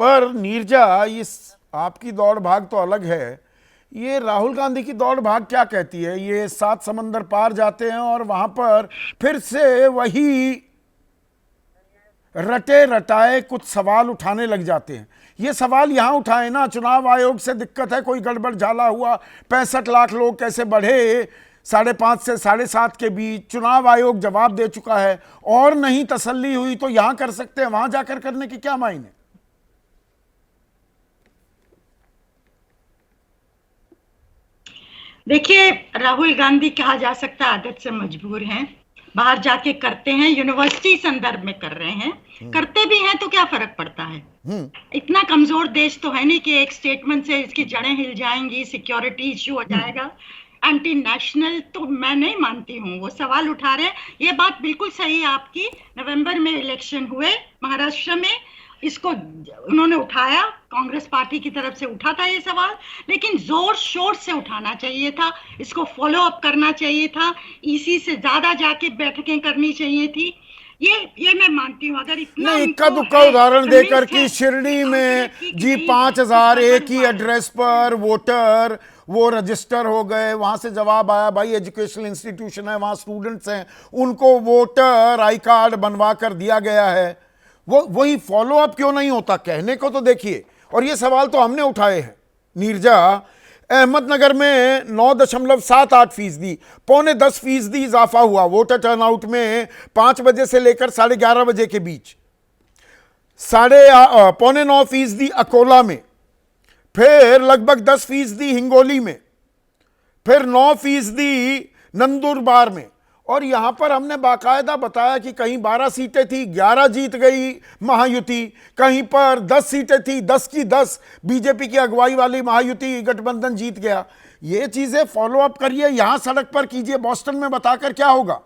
पर नीरजा, इस आपकी दौड़ भाग तो अलग है, ये राहुल गांधी की दौड़ भाग क्या कहती है? ये 7 समंदर पार जाते हैं और वहां पर फिर से वही रटे रटाए कुछ सवाल उठाने लग जाते हैं। ये सवाल यहां उठाए ना, चुनाव आयोग से दिक्कत है, कोई गड़बड़ झाला हुआ, 65 लाख लोग कैसे बढ़े 5.5 से 7.5 के बीच, चुनाव आयोग जवाब दे चुका है, और नहीं तसल्ली हुई तो यहां कर सकते हैं, वहां जाकर करने की क्या मायने? देखिए, राहुल गांधी कहा जा सकता है आदत से मजबूर हैं, बाहर जाके करते हैं, यूनिवर्सिटी संदर्भ में कर रहे हैं, करते भी हैं तो क्या फर्क पड़ता है? इतना कमजोर देश तो है नहीं कि एक स्टेटमेंट से इसकी जड़ें हिल जाएंगी, सिक्योरिटी इश्यू हो जाएगा। एंटी नेशनल तो मैं नहीं मानती हूँ, वो सवाल उठा रहे हैं, ये बात बिल्कुल सही है आपकी। नवंबर में इलेक्शन हुए महाराष्ट्र में, इसको उन्होंने उठाया, कांग्रेस पार्टी की तरफ से उठा था ये सवाल, लेकिन जोर शोर से उठाना चाहिए था, इसको फॉलो अप करना चाहिए था, ईसी से ज्यादा जाके बैठकें करनी चाहिए थी। ये मैं मानती हूँ। अगर इतना नहीं, इक्का दुक्का उदाहरण देकर कि शिरडी में जी 5,000 एक ही एड्रेस पर वोटर वो रजिस्टर हो गए, वहां से जवाब आया भाई एजुकेशनल इंस्टीट्यूशन है, वहां स्टूडेंट्स हैं, उनको वोटर आई कार्ड बनवा कर दिया गया है, वही फॉलो अप क्यों नहीं होता? कहने को तो देखिए, और ये सवाल तो हमने उठाए हैं नीरजा। अहमदनगर में 9.78%, 9.10% इजाफा हुआ वोटर टर्नआउट में 5 बजे से लेकर 11:30 बजे के बीच, 9.9% अकोला में, फिर लगभग 10% हिंगोली में, फिर 9% नंदुरबार में, और यहां पर हमने बाकायदा बताया कि कहीं 12 सीटें थी, 11 जीत गई महायुति, कहीं पर 10 सीटें थी, 10 की 10 बीजेपी की अगुवाई वाली महायुति गठबंधन जीत गया। ये चीजें फॉलो अप करिए, यहां सड़क पर कीजिए, बॉस्टन में बताकर क्या होगा?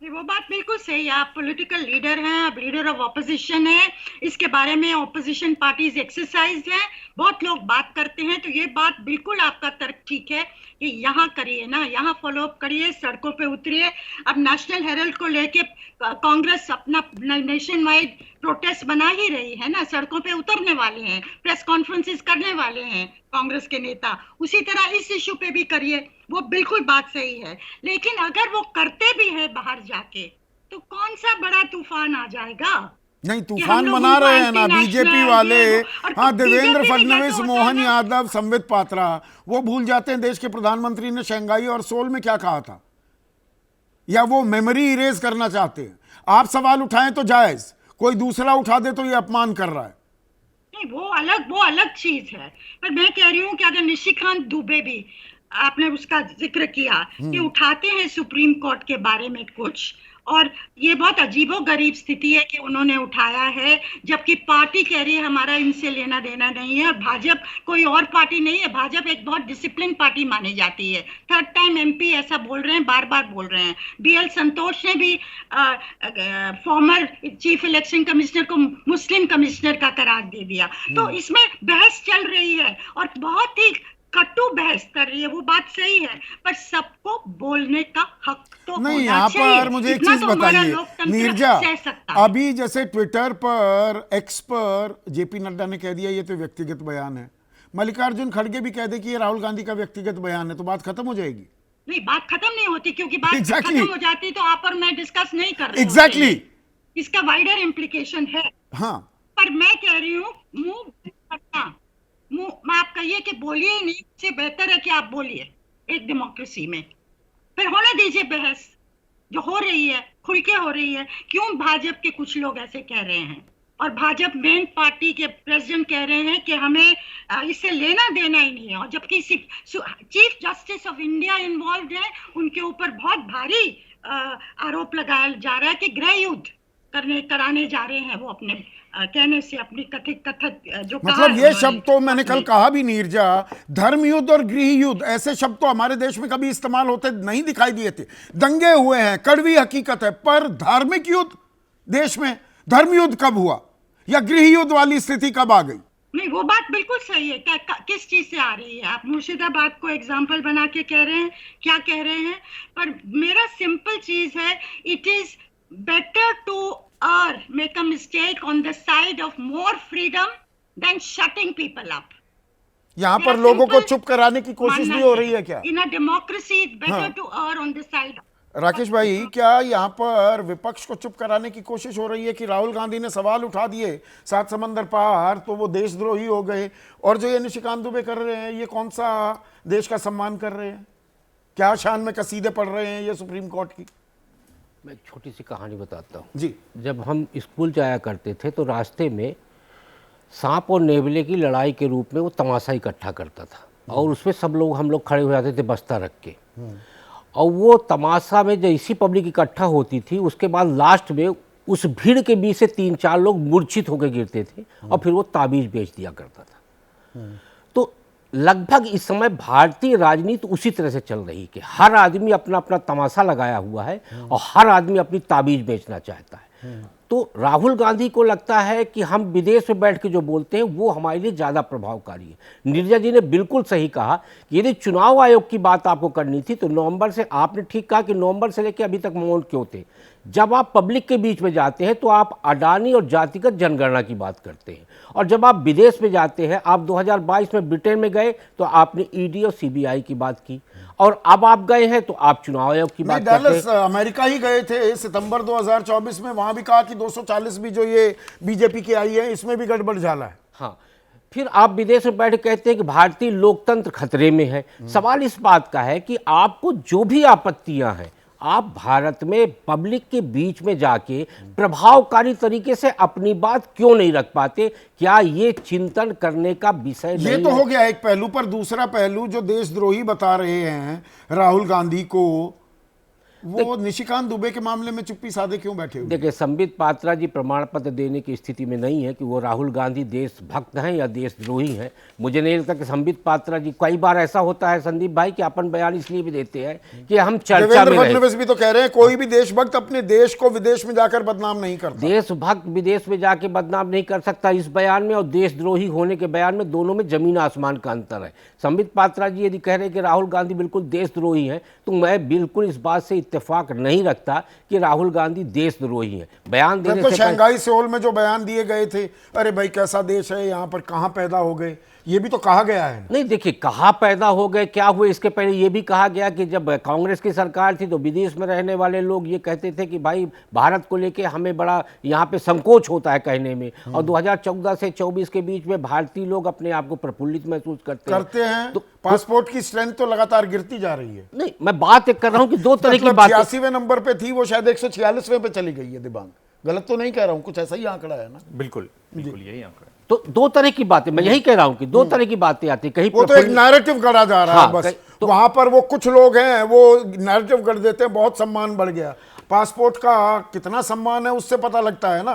वो बात बिल्कुल सही है, आप पॉलिटिकल लीडर हैं, आप लीडर ऑफ ऑपोजिशन हैं, इसके बारे में ऑपोजिशन पार्टीज एक्सरसाइज हैं, बहुत लोग बात करते हैं, तो ये बात बिल्कुल आपका तर्क ठीक है कि यहाँ करिए ना, यहाँ फॉलो अप करिए, सड़कों पे उतरिए। अब नेशनल हेराल्ड को लेके कांग्रेस अपना नेशन वाइड प्रोटेस्ट बना ही रही है ना, सड़कों पे उतरने वाले हैं, प्रेस कॉन्फ्रेंसेस करने वाले हैं कांग्रेस के नेता, उसी तरह इस इश्यू पे भी करिए, वो बिल्कुल बात सही है। लेकिन अगर वो करते भी है बाहर जाके, तो कौन सा बड़ा तूफान आ जाएगा? नहीं, तूफान मना रहे हैं ना बीजेपी वाले। हाँ, देवेंद्र फडणवीस, मोहन यादव, संबित पात्रा, वो भूल जाते हैं देश के प्रधानमंत्री ने शंघाई और सोल में क्या कहा था, या वो मेमोरी इरेज करना चाहते हैं? आप सवाल उठाएं तो जायज, कोई दूसरा उठा दे तो ये अपमान कर रहा है। नहीं, वो अलग चीज है, पर मैं कह रही हूँ कि अगर निशिकांत दुबे भी, आपने उसका जिक्र किया कि उठाते हैं सुप्रीम कोर्ट के बारे में कुछ, और ये बहुत अजीबोगरीब स्थिति है कि उन्होंने उठाया है, जबकि पार्टी कह रही है हमारा इनसे लेना देना नहीं है, और भाजपा कोई और पार्टी नहीं है, भाजपा एक बहुत डिसिप्लिन पार्टी मानी जाती है। थर्ड टाइम एमपी ऐसा बोल रहे हैं, बार बार बोल रहे हैं। बीएल संतोष ने भी फॉर्मर चीफ इलेक्शन कमिश्नर को मुस्लिम कमिश्नर का करार दे दिया। तो इसमें बहस चल रही है, और बहुत ही कटु बहस कर रही है, वो बात सही है, पर सबको बोलने का हक तो नहीं। होना यहाँ चाहिए। पर मुझे एक इतना चीज तो हमारा बताइए लोकतंत्र नीरजा, सह सकता है। अभी जैसे ट्विटर पर, एक्स पर जेपी नड्डा ने कह दिया ये तो व्यक्तिगत बयान है, मल्लिकार्जुन खड़गे भी कह दे कि ये राहुल गांधी का व्यक्तिगत बयान है, तो बात खत्म हो जाएगी? नहीं, बात खत्म नहीं होती, क्योंकि बात Exactly. खत्म हो जाती तो आप और मैं डिस्कस नहीं कर रहे एग्जैक्टली होते। इसका वाइडर इम्प्लीकेशन है। हाँ, पर मैं कह रही हूँ मुंह आप कहिए कि बोलिए ही नहीं, इससे बेहतर है कि आप बोलिए एक डेमोक्रेसी में। फिर होने दीजिए बहस, जो हो रही है खुल के हो रही है। क्यों भाजपा के कुछ लोग ऐसे कह रहे हैं, और भाजपा मेन पार्टी के प्रेसिडेंट कह रहे हैं कि हमें इससे लेना देना ही नहीं है, और जबकि chief justice of India involve है, उनके ऊपर बहुत भारी आरोप लगाया जा रहा है कि गृह युद्ध कराने जा रहे हैं वो अपने कहने से, अपनी कथित जो मतलब ये शब्द तो मैंने कल कहा भी नीरजा, धर्म युद्ध और गृह युद्ध, ऐसे शब्द तो हमारे देश में कभी इस्तेमाल होते नहीं दिखाई दिए थे। दंगे हुए हैं, कड़वी हकीकत है, पर धार्मिक युद्ध देश में धर्म युद्ध कब हुआ, या गृह युद्ध वाली स्थिति कब आ गई? नहीं, वो बात बिल्कुल सही है। किस चीज से आ रही है? आप मुर्शिदाबाद को एग्जाम्पल बना के कह रहे हैं, क्या कह रहे हैं? पर मेरा सिंपल चीज है, it is better to make a mistake on the side of more freedom than shutting people up. यहाँ पर मेरा लोगों को simple चुप कराने की कोशिश मानना भी हो ये रही है क्या? In a democracy, it's better हाँ। to err on the side. Rakesh भाई, क्या यहाँ पर विपक्ष को चुप कराने की कोशिश हो रही है कि राहुल गांधी ने सवाल उठा दिए 7 समंदर पार तो वो देशद्रोही हो गए, और जो ये निशिकांत दुबे कर रहे हैं ये कौन सा देश का सम्मान कर रहे हैं? क्या शान में कसीदे पढ़ रहे हैं ये सुप्रीम कोर्ट की? मैं एक छोटी सी कहानी बताता हूँ। जी। जब हम स्कूल जाया करते थे तो रास्ते में सांप और नेवले की लड़ाई के रूप में वो तमाशा इकट्ठा करता था, और उसमें सब लोग हम लोग खड़े हो जाते थे बस्ता रख के, और वो तमाशा में जैसी पब्लिक इकट्ठा होती थी उसके बाद लास्ट में उस भीड़ के बीच से 3-4 लोग मूर्छित होकर गिरते थे और फिर वो ताबीज बेच दिया करता था। तो लगभग इस समय भारतीय राजनीति उसी तरह से चल रही है कि हर आदमी अपना अपना तमाशा लगाया हुआ है और हर आदमी अपनी ताबीज बेचना चाहता है। तो राहुल गांधी को लगता है कि हम विदेश में बैठ के जो बोलते हैं वो हमारे लिए ज़्यादा प्रभावकारी है। नीरजा जी ने बिल्कुल सही कहा कि यदि चुनाव आयोग की बात आपको करनी थी तो नवंबर से, आपने ठीक कहा कि नवंबर से लेकर अभी तक मौन क्यों थे। जब आप पब्लिक के बीच में जाते हैं तो आप अडानी और जातिगत जनगणना की बात करते हैं, और जब आप विदेश में जाते हैं, आप 2022 में ब्रिटेन में गए तो आपने ईडी और सीबीआई की बात की, और अब आप गए हैं तो आप चुनाव आयोग की बात करते डैलस अमेरिका ही गए थे सितंबर 2024 में, वहां भी कहा कि 240 भी जो ये बीजेपी की आई है इसमें भी गड़बड़ झाला है। हाँ, फिर आप विदेश में बैठ के कहते हैं कि भारतीय लोकतंत्र खतरे में है। सवाल इस बात का है कि आपको जो भी आपत्तियां हैं, आप भारत में पब्लिक के बीच में जाके प्रभावकारी तरीके से अपनी बात क्यों नहीं रख पाते? क्या ये चिंतन करने का विषय नहीं ये तो है? हो गया एक पहलू, पर दूसरा पहलू जो देशद्रोही बता रहे हैं राहुल गांधी को, वो निशिकांत दुबे के मामले में चुप्पी साधे क्यों बैठे हुए? देखिए, संबित पात्रा जी प्रमाण पत्र देने की स्थिति में नहीं है कि वो राहुल गांधी देशभक्त हैं या देशद्रोही हैं। मुझे नहीं लगता कि संबित पात्रा जी, कई बार ऐसा होता है संदीप भाई कि अपन बयान इसलिए भी देते हैं कि हम चर्चा देवेंद्र में रहे। फडणवीस भी तो कह रहे हैं कोई भी देशभक्त अपने देश को विदेश में जाकर बदनाम नहीं करता। देशभक्त विदेश में जाके बदनाम नहीं कर सकता इस बयान में और देशद्रोही होने के बयान में, दोनों में जमीन आसमान का अंतर है। संबित पात्रा जी यदि कह रहे हैं कि राहुल गांधी बिल्कुल देशद्रोही हैं, तो मैं बिल्कुल इस बात से इत्तेफाक नहीं रखता कि राहुल गांधी देशद्रोही हैं। बयान देने तो से शंघाई सियोल में जो बयान दिए गए थे, अरे भाई कैसा देश है, यहाँ पर कहाँ पैदा हो गए, ये भी तो कहा गया है। नहीं, देखिए, कहाँ पैदा हो गए, क्या हुए, इसके पहले ये भी कहा गया कि जब कांग्रेस की सरकार थी तो विदेश में रहने वाले लोग ये कहते थे कि भाई भारत को लेके हमें बड़ा यहाँ पे संकोच होता है कहने में, और 2014 से 24 के बीच में भारतीय लोग अपने आप को प्रफुल्लित महसूस करते हैं। तो पासपोर्ट की स्ट्रेंथ तो लगातार गिरती जा रही है। नहीं, मैं बात कर रहा हूँ कि दो तरह की मतलब बात। 86वें नंबर पे थी, वो शायद 146वें पे चली गई है। दिबांग, गलत तो नहीं कह रहा हूँ, कुछ ऐसा ही आंकड़ा है ना? बिल्कुल बिल्कुल यही आंकड़ा है। तो दो तरह की बातें, मैं यही कह रहा हूं कि दो तरह की बातें आती हैं। कहीं वो तो एक नैरेटिव गढ़ा जा रहा है। हाँ, बस तो वहां पर वो कुछ लोग हैं वो नैरेटिव गढ़ देते हैं, बहुत सम्मान बढ़ गया। पासपोर्ट का कितना सम्मान है उससे पता लगता है ना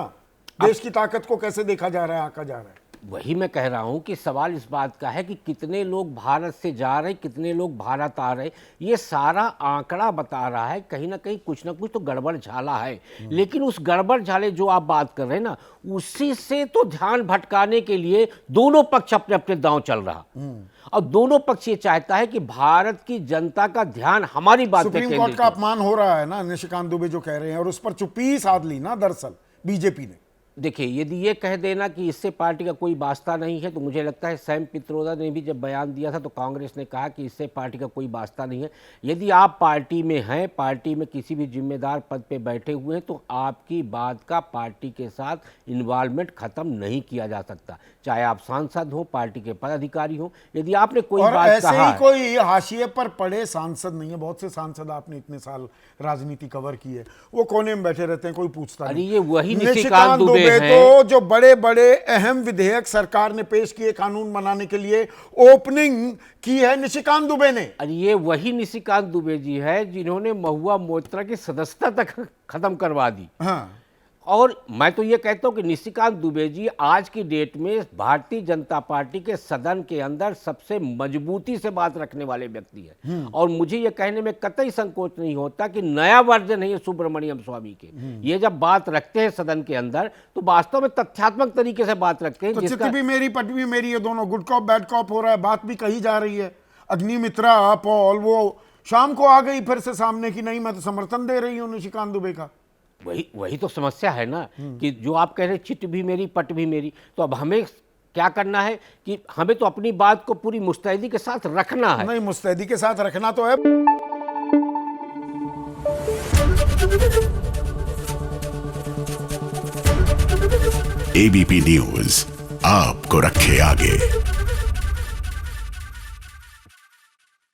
देश की ताकत को कैसे देखा जा रहा है, आका जा रहा है। वही मैं कह रहा हूं कि सवाल इस बात का है कि कितने लोग भारत से जा रहे, कितने लोग भारत आ रहे, ये सारा आंकड़ा बता रहा है कहीं ना कहीं कुछ ना कुछ तो गड़बड़ झाला है। लेकिन उस गड़बड़ झाले जो आप बात कर रहे हैं ना, उसी से तो ध्यान भटकाने के लिए दोनों पक्ष अपने अपने दांव चल रहा, और दोनों पक्ष ये चाहता है कि भारत की जनता का ध्यान हमारी बात पे सुप्रीम कोर्ट का अपमान हो रहा है ना निशिकांत दुबे जो कह रहे हैं, और उस पर चुप्पी साध ली ना दरअसल बीजेपी ने। देखिए, यदि ये कह देना कि इससे पार्टी का कोई वास्ता नहीं है, तो मुझे लगता है सैम पित्रोदा ने भी जब बयान दिया था तो कांग्रेस ने कहा कि इससे पार्टी का कोई वास्ता नहीं है। यदि आप पार्टी में हैं, पार्टी में किसी भी जिम्मेदार पद पे बैठे हुए हैं, तो आपकी बात का पार्टी के साथ इन्वॉल्वमेंट खत्म नहीं किया जा सकता, चाहे आप सांसद हो, पार्टी के पदाधिकारी हो। यदि आपने कोई बात ऐसे कहा, ही कोई हाशिए पर पड़े सांसद नहीं है। बहुत से सांसद आपने इतने साल राजनीति कवर की है, वो कोने में बैठे रहते हैं, कोई पूछता अरे नहीं। ये वही निशिकांत दुबे तो जो बड़े बड़े अहम विधेयक सरकार ने पेश किए कानून बनाने के लिए, ओपनिंग की है निशिकांत दुबे ने। अरे ये वही निशिकांत दुबे जी है जिन्होंने महुआ मोइत्रा की सदस्यता तक खत्म करवा दी। हाँ। और मैं तो ये कहता हूं कि निशिकांत दुबे जी आज की डेट में भारतीय जनता पार्टी के सदन के अंदर सबसे मजबूती से बात रखने वाले व्यक्ति हैं, और मुझे ये कहने में कतई संकोच नहीं होता कि नया वर्जन है ये सुब्रमण्यम स्वामी के। ये जब बात रखते हैं सदन के अंदर तो वास्तव में तथ्यात्मक तरीके से बात रखते हैं। तो चित भी मेरी पट भी मेरी, ये दोनों गुड कॉप बैड कॉप हो रहा है, बात भी कही जा रही है। अग्निमित्रा पॉल वो शाम को आ गई फिर से सामने की, नहीं मैं तो समर्थन दे रही हूँ निशिकांत दुबे का। वही तो समस्या है ना कि जो आप कह रहे चिट भी मेरी पट भी मेरी, तो अब हमें क्या करना है कि हमें तो अपनी बात को पूरी मुस्तैदी के साथ रखना है। नहीं, मुस्तैदी के साथ रखना तो है। एबीपी न्यूज आपको रखे आगे।